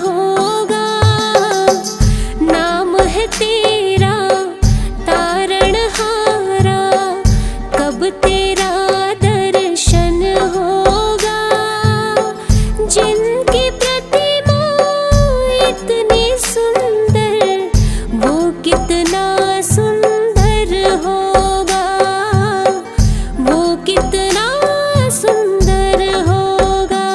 होगा। नाम है तेरा तारणहारा, कब तेरा दर्शन होगा। जिनकी प्रतिमा इतनी सुंदर, वो कितना सुंदर होगा, वो कितना सुंदर होगा।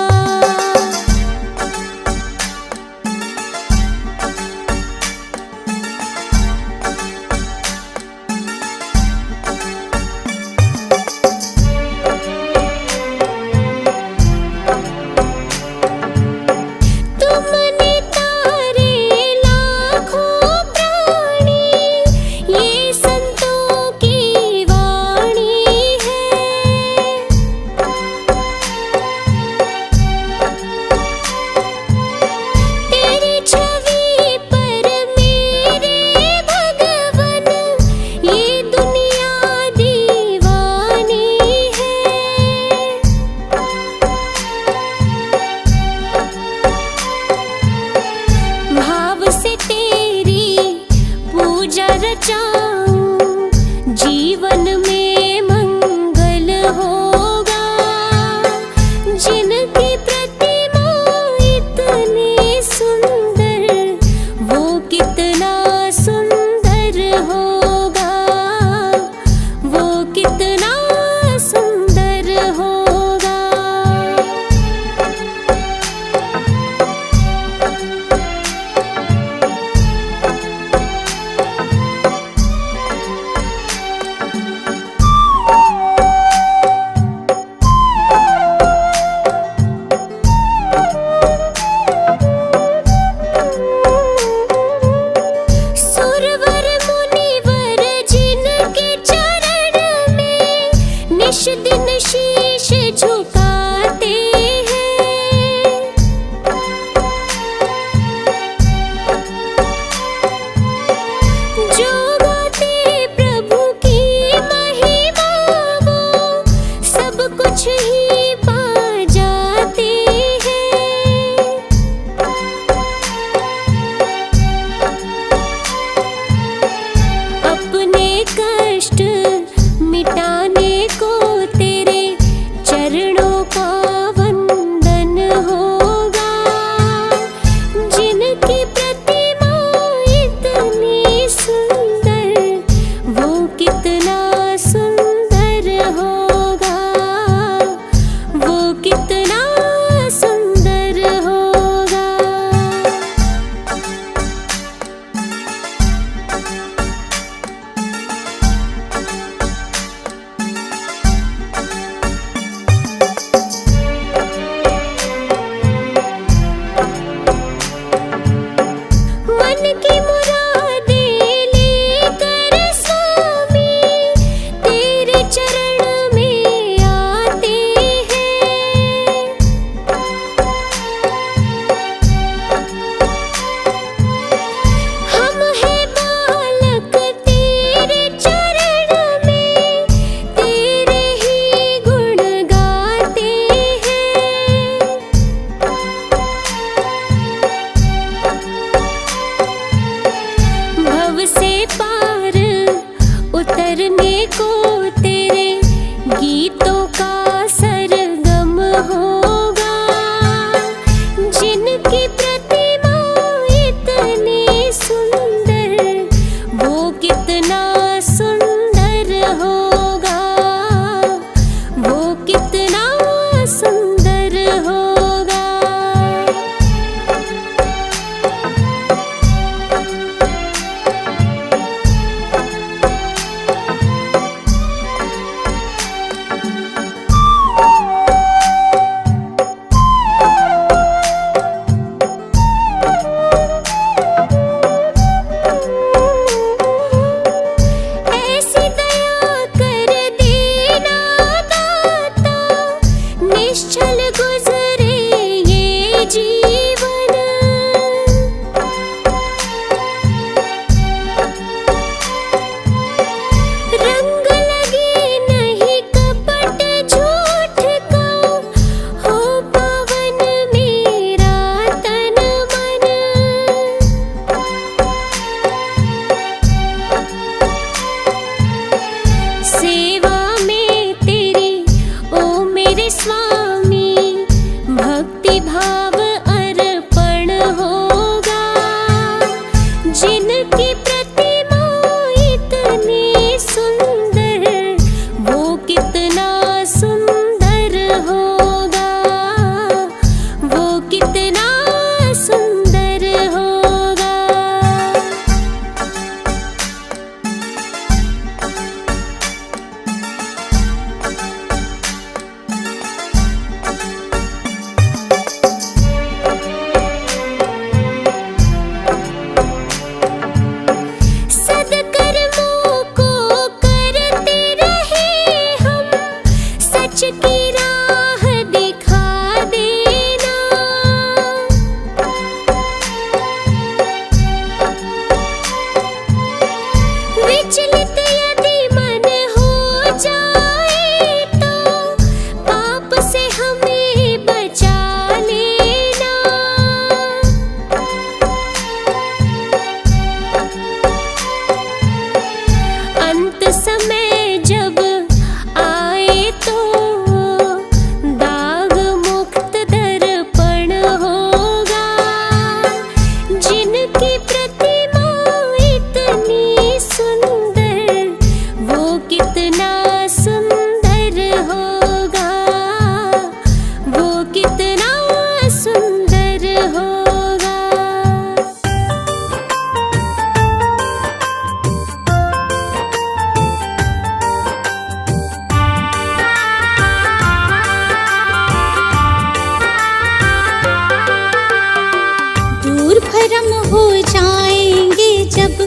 भरम हो जाएंगे जब,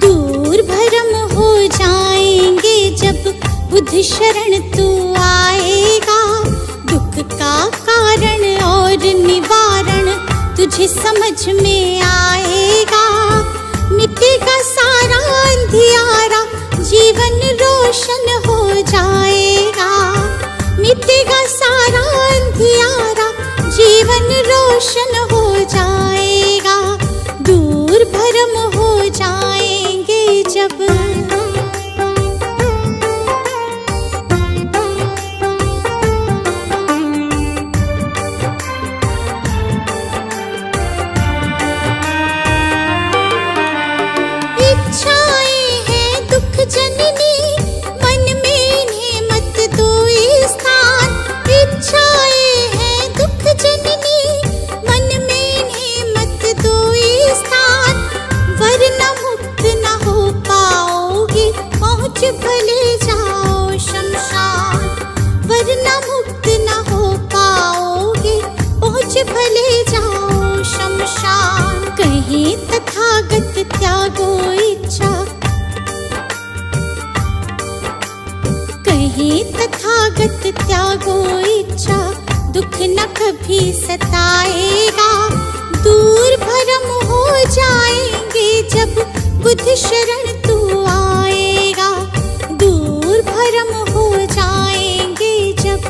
दूर भरम हो जाएंगे जब बुद्ध शरण तू आएगा। दुख का कारण और निवारण तुझे समझ में आएगा। मिटेगा सारा अंधियारा, जीवन रोशन हो जाएगा। मिटेगा सारा अंधियारा, जीवन रोशन हो जाएगा। दूर भरम हो जाएंगे जब। इच्छाएं हैं दुख जननी, मन में इन्हें मत दो स्थान। इच्छाएं हैं दुख जननी, मन में इन्हें मत दो स्थान। वरना मुक्त न हो पाओगे, पहुँच भले जाओ शमशान। वरना मुक्त न हो पाओगे, पहुँच भले जाओ शमशान। कहीं तथागत त्यागो इच्छा, कहीं तथागत त्यागो इच्छा। दुख न कभी सताएगा। दूर भरम हो जाएंगे जब बुद्ध शरण तू आएगा। दूर भरम हो जाएंगे जब।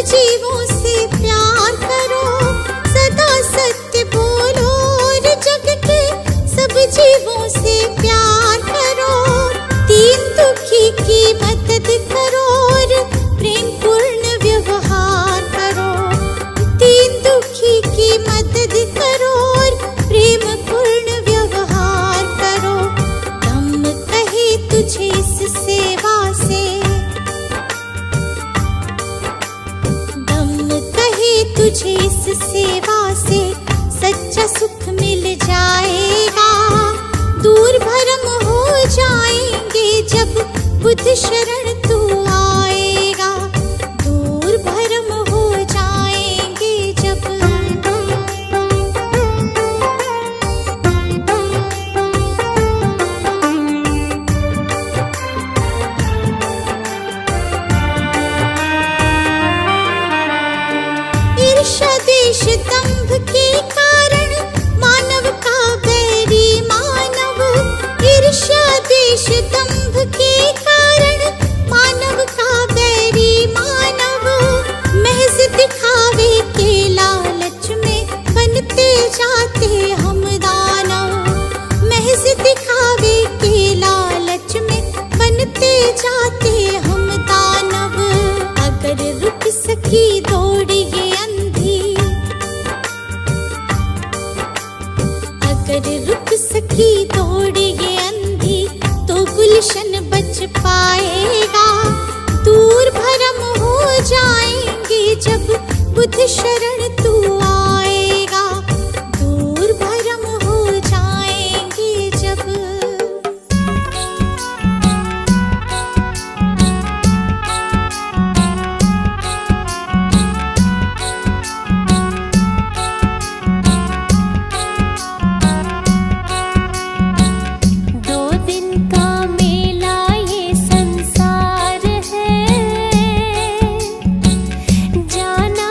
जीवों से प्यार करो, सदा सत्य बोलो और जग के सब जीवों से प्यार करो। दीन दुखी की मदद करो और प्रेम पूर्ण व्यवहार करो। दीन दुखी की मदद करो और प्रेम पूर्ण व्यवहार करो। धम्म कहे तुझे इस सेवा से, तुझे इस सेवा से सच्चा सुख मिल जाएगा। दूर भरम हो जाएंगे जब बुद्ध शरण तू आएगा। दूर भरम हो जाएंगे जब। ईर्ष्या देश दंभ के कारण मानव का बैरी मानव। ईर्ष्या देश दंभ के कारण मानव का बैरी मानव। महज दिखावे के लालच में बनते जाते हम दानव। महज दिखावे के लालच में बनते जाते हम दानव। अगर रुक सकी दौड़ ये अंधी, अगर रुक सकी दौड़ ये अंधी, तो गुलशन बच पाएगा। दूर भरम हो जाएंगे जब बुद्ध शरण तू आएगा। दूर भरम हो जाएंगे जब। जाना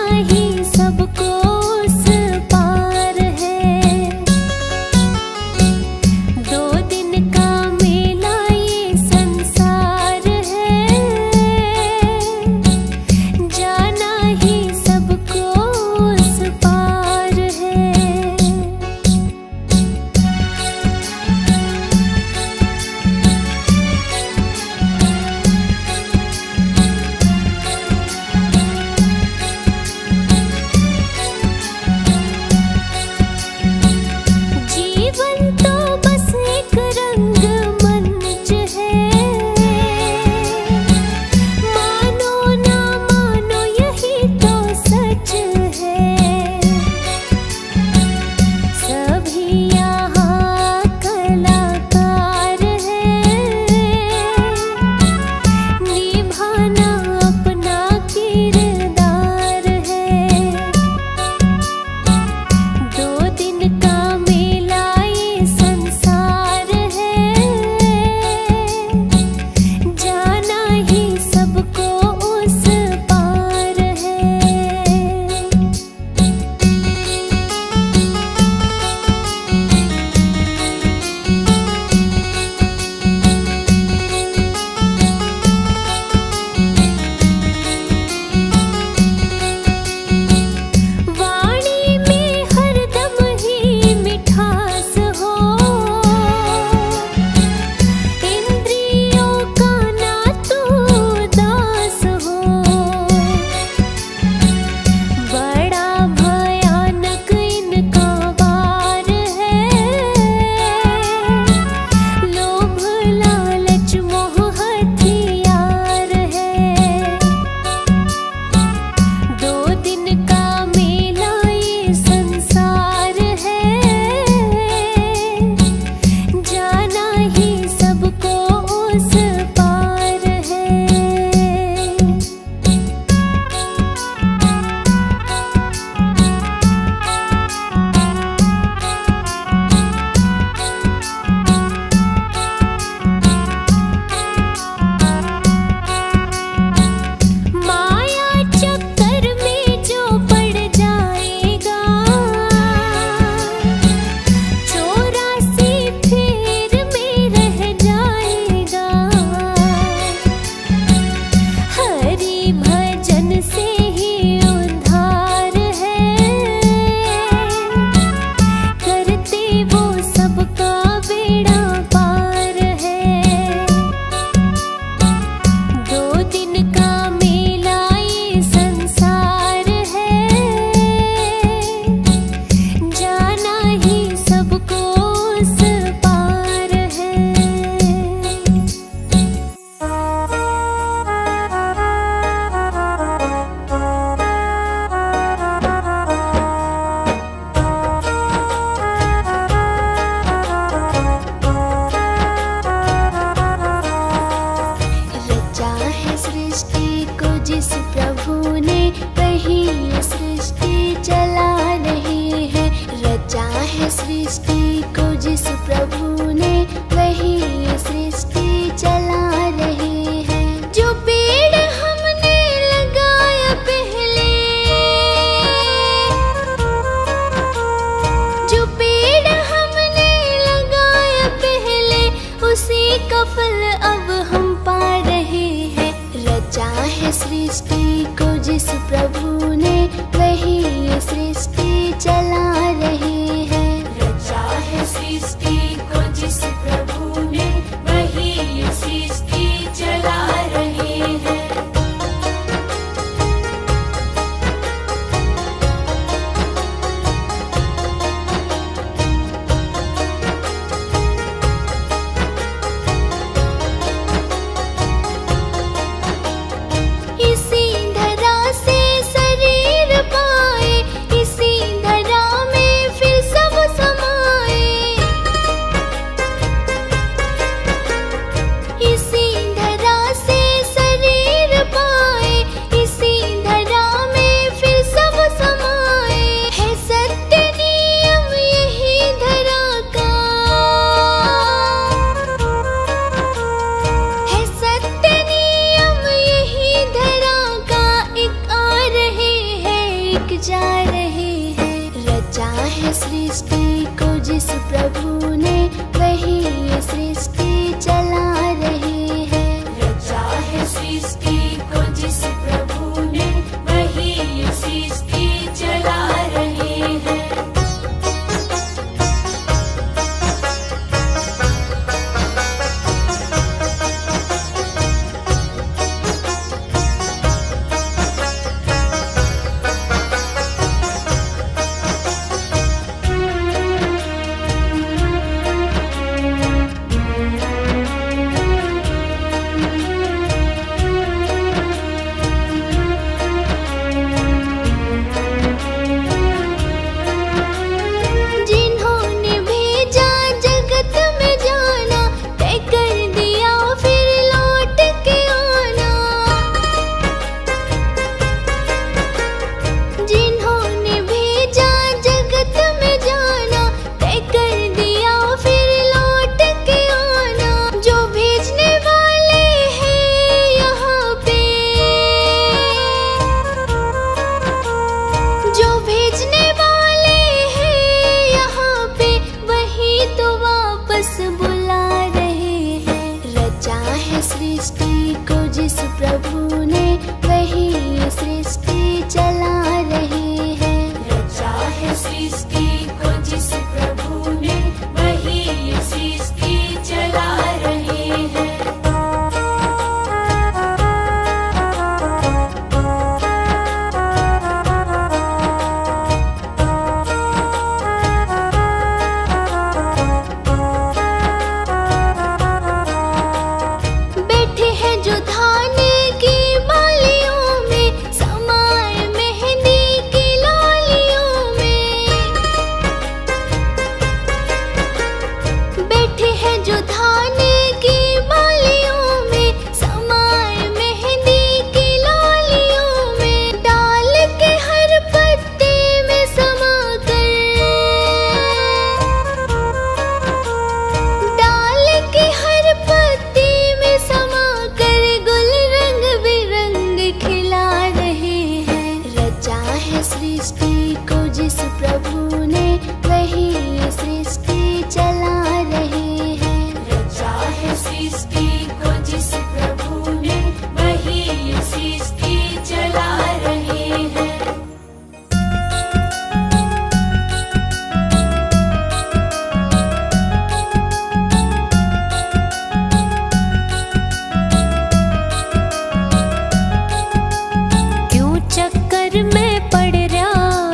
जा रहे हैं। रचा है सृष्टि को जिस प्रभु ने, वही ये सृष्टि चला रहे हैं। रचा है सृष्टि को जिस प्रभु ने, वही ये सृष्टि चला रहे हैं। जिन्होंने भेजा जगत में जाना, तय कर दिया फिर लौट के आना। जिन्होंने भेजा जगत में जाना, तय कर दिया फिर लौट के आना। जो भेजने वाले हैं यहाँ पे, जो भेजने वाले हैं यहाँ पे, वही तो वापस बुला रहे हैं। रचा है सृष्टि को जिस प्रभु ने, वही ये सृष्टि चला रहे हैं। रचा है सृष्टि को जिस प्रभु ने, वही ये सृष्टि चला रहे हैं। बैठे हैं जो धान की बालियों में, समाए मेहंदी की लालियों में। बैठे हैं जो धान की बालियों में, समाए मेहंदी की लालियों में। डाल के हर पत्ते में समा कर, डाल के हर पत्ते में समा कर, गुल रंग बिरंग खिला रहे हैं। रचा है सृष्टि को जिस प्रभु ने, वही ये सृष्टि चला रहे हैं। रचा है सृष्टि को जिस प्रभु ने, वही ये सृष्टि चला रहे हैं। क्यों चक्कर में पड़ रहा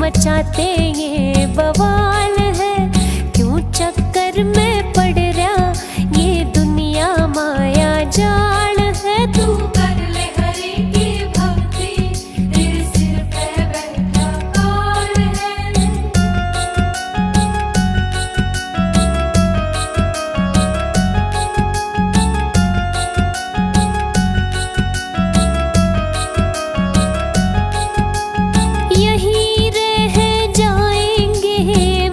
मचाते ये बवाल है। क्यों चक्कर में पड़ रहा ये दुनिया माया जाल है। तू कर ले हरि की भक्ति, तेरे सिर पे बैठा काल है। यहीं रह जाएंगे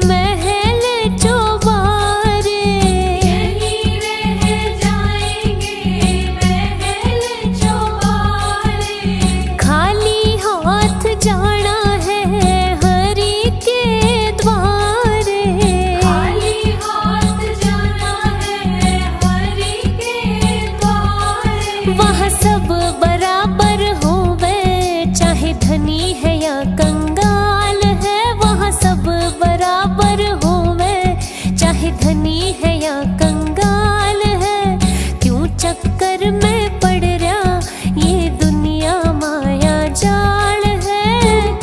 महल चौबारे, यहीं रह जाएंगे महल चौबारे। खाली हाथ जाना है हरि के द्वारे, खाली हाथ जाना है हरि के द्वारे। वहाँ सब बराबर होवे, चाहे धनी है या कंगाल है। वहाँ सब बराबर होवे, चाहे धनी है या कंगाल है। क्यों चक्कर में पड़ रहा ये दुनिया माया जाल है।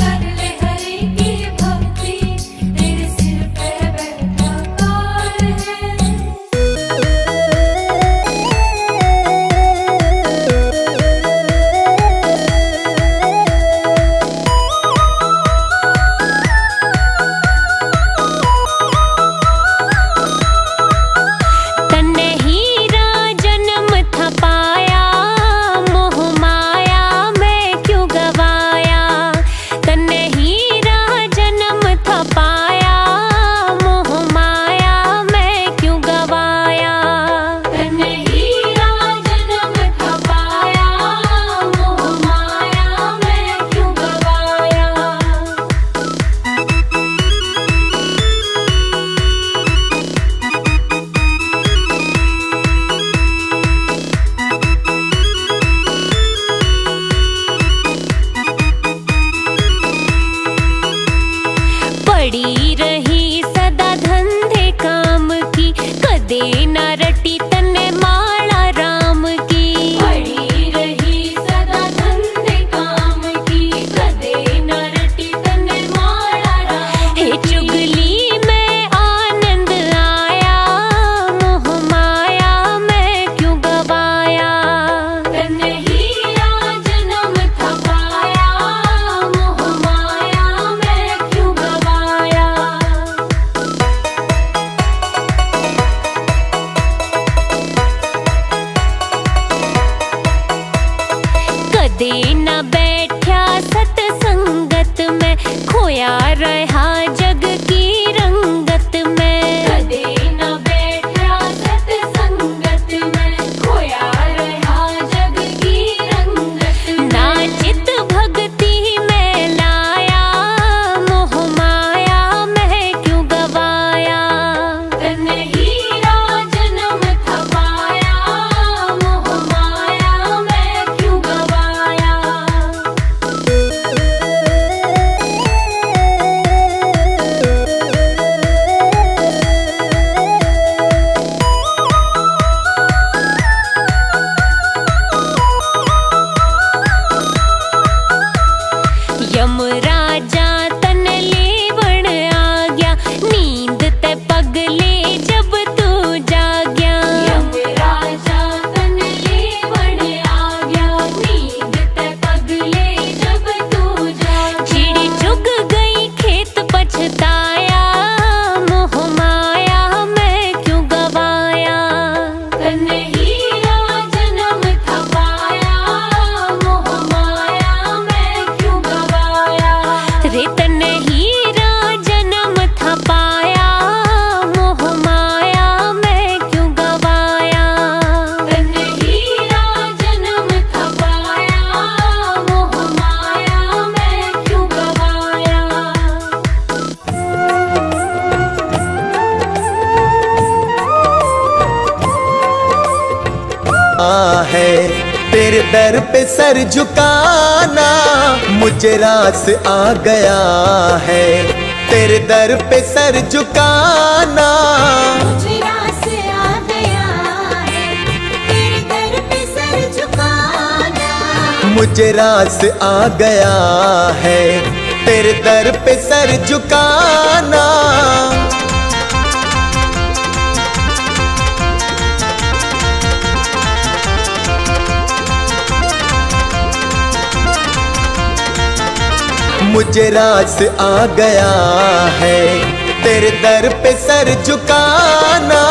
कर ले हरि की भक्ति, तेरे सिर पे बैठा काल है। तन्ने हीरा जन्म था पाया, मोह माया में क्यों गवाया। तन्ने हीरा जन्म था पाया, मोह माया में क्यों गवाया। तन्ने हीरा जन्म था पाया, मोह माया में क्यों गवाया। पड़ी रही सदा धंधे काम की, कदे न रटी तन्ने माला राम की। पड़ी रही सदा धंधे काम की, कदे न रटी तन्ने माला राम की। हे चुगली में आनंद आया, मोह माया में क्यों गवाया। तन्ने हीरा जन्म था पाया, मोह माया में क्यों गवाया। कदे न बैठा सतसंगत में, खोया रहा जग की रंगत में। कदे न बैठा सतसंगत में, खोया रहा जग की रंगत में। नाचित भक्ति में लाया, मोह माया में क्यों गवाया। तन्ने हीरा जन्म था पाया, मोह माया में क्यों गवाया। यमराजा तन लेवण आ गया, नींद ते पगले जब तू जाग्या। यमराजा तन लेवण आ गया, नींद ते पगले जब तू जाग्या। चिड़ी चुग गई खेत पछताया, मोह माया में क्यों गवाया। तन्ने हीरा जन्म था पाया, मोह माया में क्यों गवाया। रे तन्ने हीरा जन्म था पाया, मोह माया में क्यों गवाया। तन्ने हीरा जन्म था पाया, मोह माया में क्यों गवाया। है तेरे दर पे सर झुकाना, मुझे रास आ गया है। तेरे दर पे सर झुकाना, मुझे रास आ गया है। तेरे दर पे सर झुकाना, मुझे रास आ गया है। तेरे दर पे सर झुकाना। मुझे रास आ गया है तेरे दर पे सर झुकाना।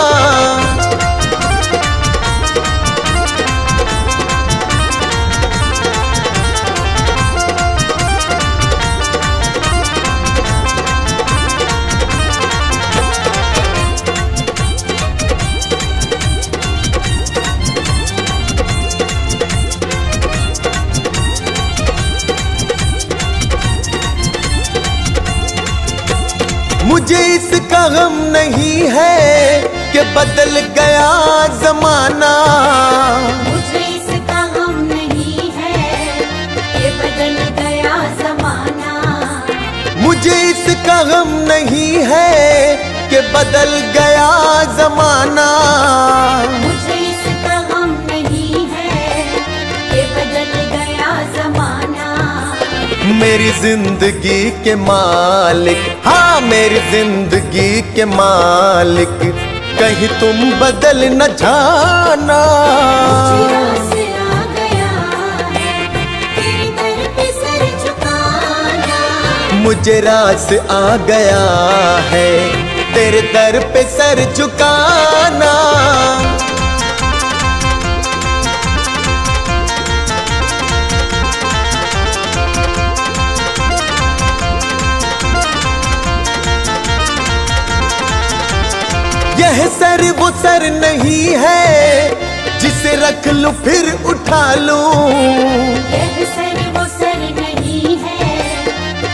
मुझे इसका गम नहीं है कि बदल गया जमाना। मुझे इसका गम नहीं है कि बदल गया जमाना। मुझे इसका गम नहीं है कि बदल गया जमाना। मुझे इसका गम नहीं है कि बदल गया जमाना। मेरी जिंदगी के मालिक, हाँ मेरी जिंदगी के मालिक, कहीं तुम बदल न जाना। मुझे रास आ गया है तेरे दर पे सर झुकाना। मुझे रास आ गया है तेरे दर पे सर झुकाना। यह सर वो सर नहीं है जिसे रख लूं फिर उठा लूं। यह सर वो सर नहीं है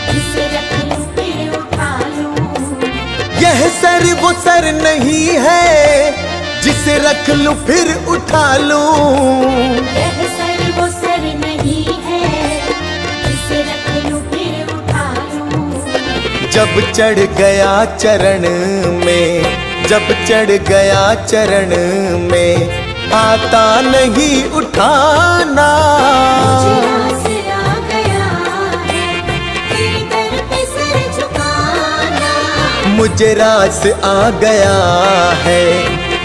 जिसे रख लूं फिर उठा लूं। यह सर वो सर नहीं है जिसे रख लूं फिर उठा लूं। यह सर वो सर नहीं है जिसे रख लूं फिर उठा लूं। जब चढ़ गया चरण में, जब चढ़ गया चरण में, आता नहीं उठाना। मुझे रास आ गया है तेरे दर पे सर झुकाना। मुझे रास आ गया है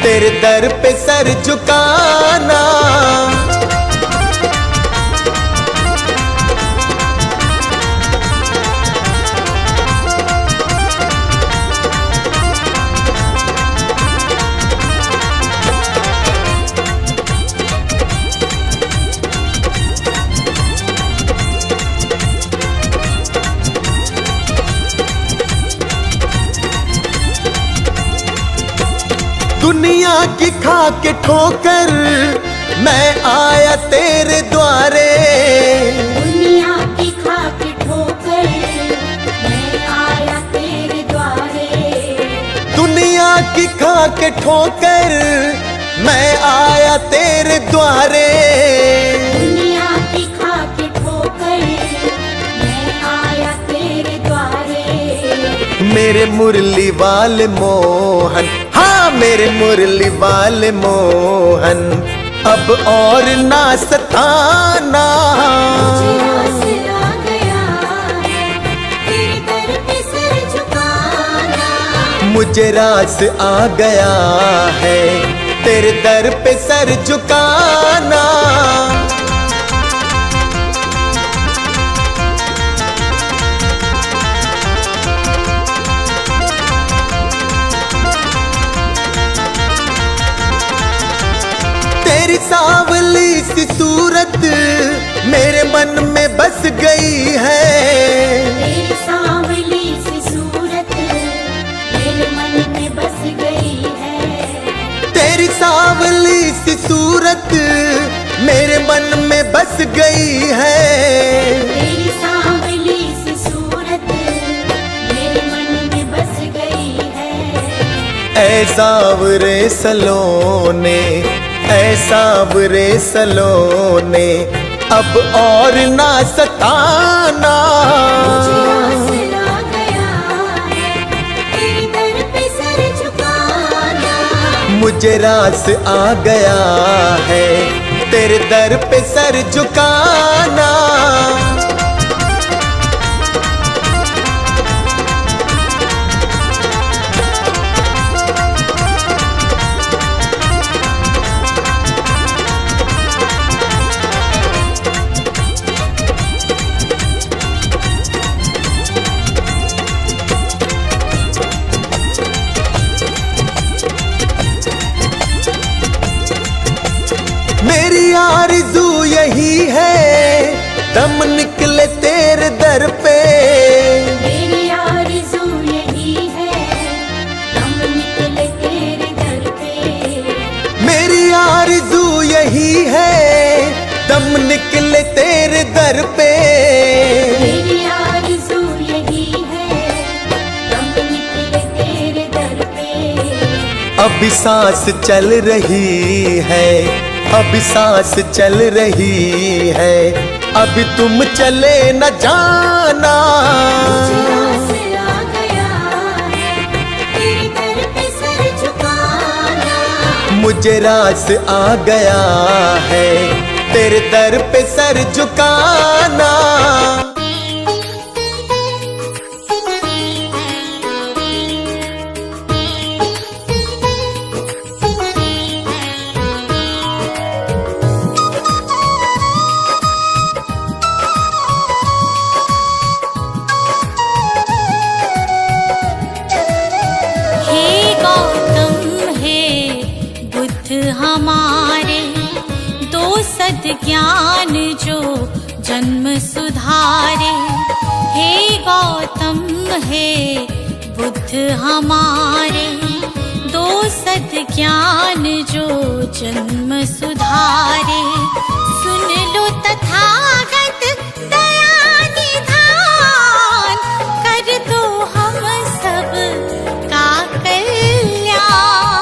तेरे दर पे सर झुकाना। दुनिया की खा के ठोकर मैं आया तेरे द्वारे। दुनिया की खा के ठोकर मैं आया तेरे द्वारे। दुनिया की खा के ठोकर मैं आया तेरे द्वारे। दुनिया की खा के ठोकर मैं आया तेरे द्वारे। मेरे मुरली वाले मोहन, हाँ मेरे मुरली वाले मोहन, अब और ना सताना। मुझे रास आ गया है तेरे दर पे सर झुकाना। मुझे रास आ गया है तेरे दर पे सर झुकाना। तेरी सांवली सी सूरत मेरे मन में बस गई है। तेरी सांवली सी सूरत मेरे मन में बस गई है। तेरी सांवली सी सूरत मेरे मन में बस गई है। तेरी सांवली सी सूरत मेरे मन में बस गई है। ऐ सांवरे सलोने, ऐ सांवरे सलोने, अब और ना सताना। मुझे रास आ गया है तेरे दर पे सर झुकाना। मुझे रास आ गया है तेरे दर पे सर झुकाना। मेरी आरज़ू यही है दम निकले तेरे दर पे। मेरी आरज़ू यही है दम निकले तेरे दर पे। मेरी आरज़ू यही है दम निकले तेरे दर पे। मेरी आरज़ू यही है दम निकले तेरे दर पे। अभी सांस चल रही है, अभी सांस चल रही है, अभी तुम चले न जाना। मुझे रास आ गया है तेरे दर पे सर झुकाना। मुझे रास आ गया है तेरे दर पे सर झुकाना। हमारे दो सद ज्ञान जो जन्म सुधारे। हे गौतम हे बुद्ध हमारे दो सद ज्ञान जो जन्म सुधारे। सुन लो तथागत दया निधान, कर दो हम सब का कल्याण,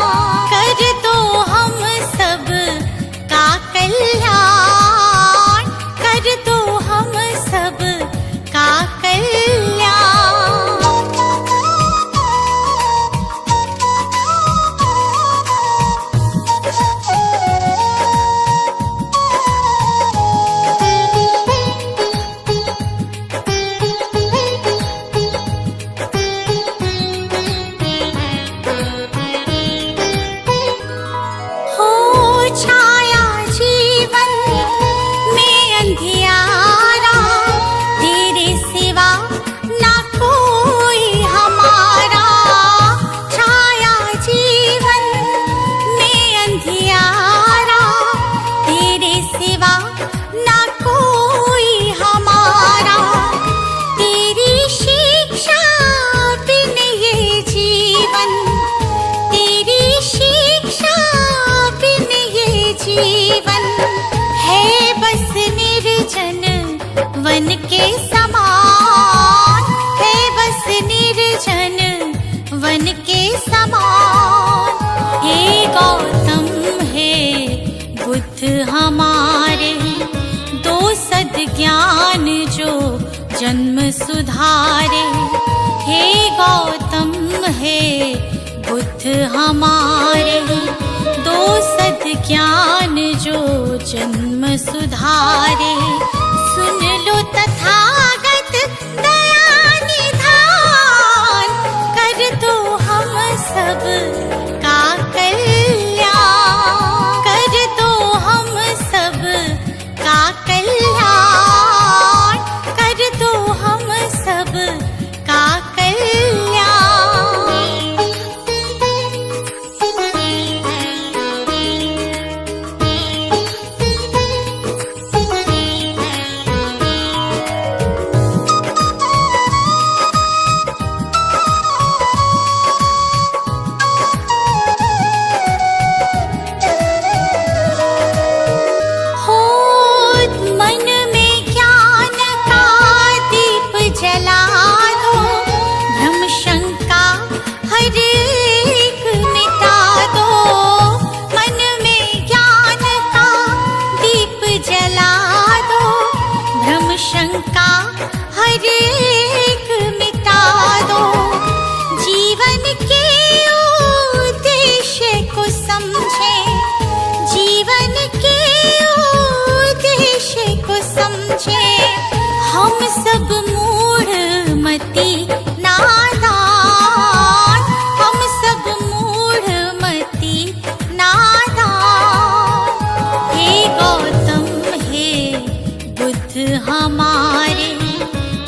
कर दो हम सब का कल्याण, कर दो हम सब का कल्याण। जीवन है बस निर्जन वन के समान, है बस निर्जन वन के समान। हे गौतम हे बुद्ध हमारे दो सद ज्ञान जो जन्म सुधारे। हे गौतम हे बुद्ध हमारे दो सद ज्ञान जो जन्म सुधारे। सुन लो तथागत दया निधान, कर दो हम सब का कल्याण, कर दो हम सब का कल्याण, कर दो हम सब का कल्याण। शंका हर एक मिटा दो, जीवन के उद्देश्य को समझे, जीवन के उद्देश्य को समझे। हम सब मूढ़ मती नादान, हम सब मूढ़ मती नादान। हे गौतम हे बुद्ध हमारे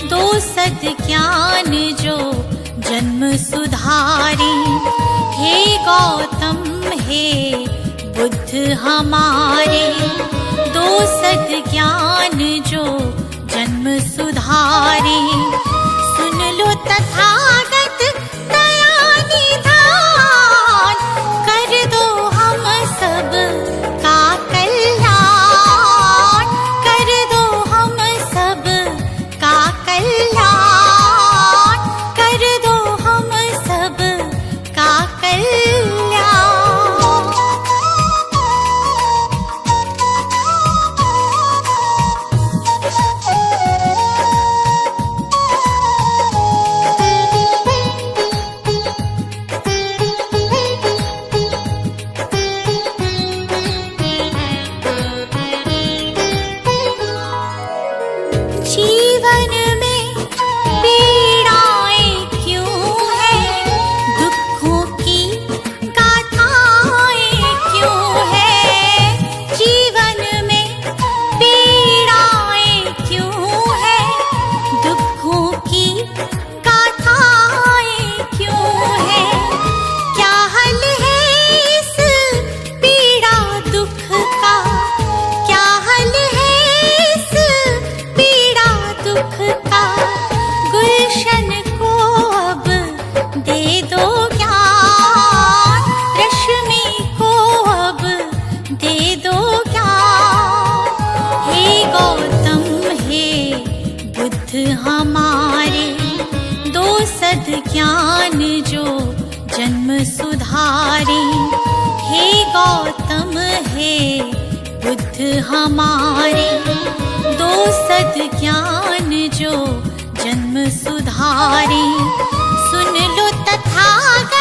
दो सद ज्ञान जो जन्म सुधारे। हे गौतम हे बुद्ध हमारे सद ज्ञान जो जन्म सुधारे। सुन लो तथागत दया निधान, कर दो हम सब का कल्याण, कर दो हम सब का कल्याण, कर दो हम सब का कल्याण। जीवन में पीड़ाएं क्यों हैं, दुखों की गाथाएं क्यों हैं। जीवन में पीड़ाएं क्यों हैं, दुखों की गाथाएं क्यों हैं। क्या हल है इस पीड़ा दुख का, क्या हल है इस पीड़ा दुख का। गुलशन को अब दे दो ज्ञान, रश्मि को अब दे दो ज्ञान। हे गौतम हे बुद्ध हमारे, दो सद ज्ञान जो जन्म सुधारे। हे गौतम हे बुद्ध हमारे, दो सद ज्ञान जो जन्म सुधारे। सुन लो तथागत